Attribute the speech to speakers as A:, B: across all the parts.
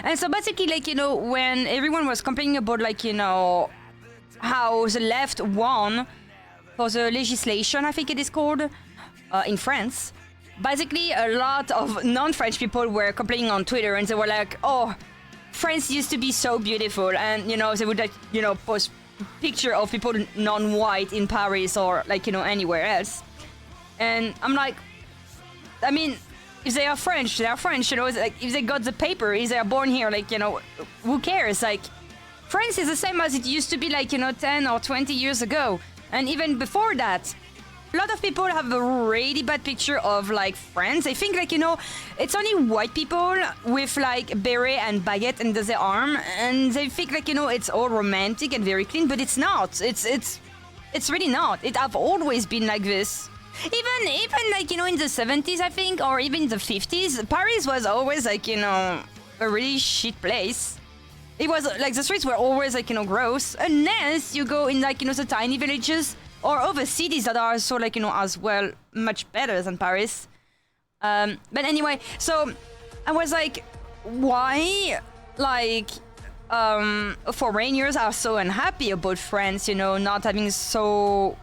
A: And so basically, like, you know, when everyone was complaining about, like, you know, how the left won for the legislation, I think it is called, in France, basically a lot of non-French people were complaining on Twitter, and they were like, oh, France used to be so beautiful, and, you know, they would, like, you know, post picture of people non-white in Paris or, like, you know, anywhere else. And I'm like, I mean, if they are French, they are French, you know, like, if they got the paper, if they are born here, like, you know, who cares? Like, France is the same as it used to be, like, you know, 10 or 20 years ago. And even before that, a lot of people have a really bad picture of, like, France. They think, like, you know, it's only white people with, like, beret and baguette under their arm, and they think, like, you know, it's all romantic and very clean, but it's not. It's really not. It have always been like this. Even like, you know, in the 70s, I think, or even in the 50s, Paris was always, like, you know, a really shit place. It was, like, the streets were always, like, you know, gross, unless you go in, like, you know, the tiny villages or other cities that are so, like, you know, as well, much better than Paris. But anyway, so I was like, why, like, foreigners are so unhappy about France, you know, not having so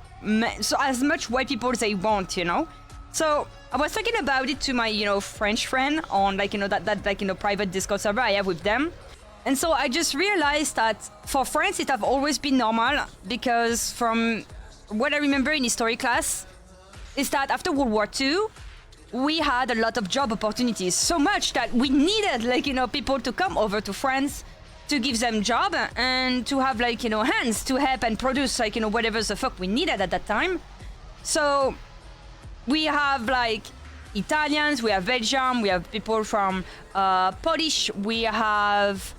A: as much white people as they want, you know? So I was talking about it to my, you know, French friend on, like, you know, that like, you know, private Discord server I have with them. And so I just realized that for France, it have always been normal, because from what I remember in history class is that after World War II, we had a lot of job opportunities, so much that we needed, like, you know, people to come over to France to give them job and to have, like, you know, hands to help and produce, like, you know, whatever the fuck we needed at that time. So we have, like, Italians, we have Belgium, we have people from Polish, we have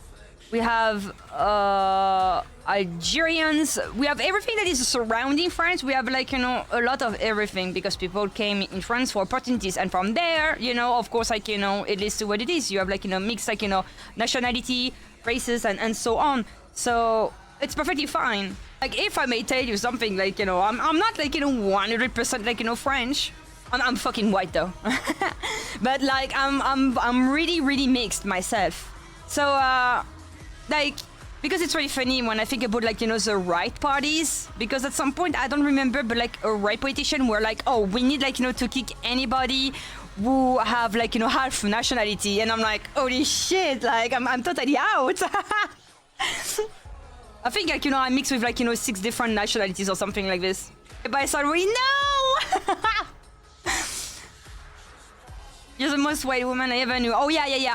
A: Algerians, we have everything that is surrounding France. We have, like, you know, a lot of everything, because people came in France for opportunities, and from there, you know, of course, like, you know, it leads to what it is. You have, like, you know, mixed, like, you know, nationality, races, and so on. So it's perfectly fine. Like, if I may tell you something, like, you know, I'm not, like, you know, 100% like, you know, French. I'm fucking white though. But, like, I'm really mixed myself. So like, because it's really funny when I think about, like, you know, the right parties, because at some point, I don't remember, but, like, a right politician were like, oh, we need, like, you know, to kick anybody who have, like, you know, half nationality, and I'm like, holy shit, like, I'm totally out. I think, like, you know, I mix with, like, you know, 6 different nationalities or something like this. By Saruei, no! You're the most white woman I ever knew. Oh yeah.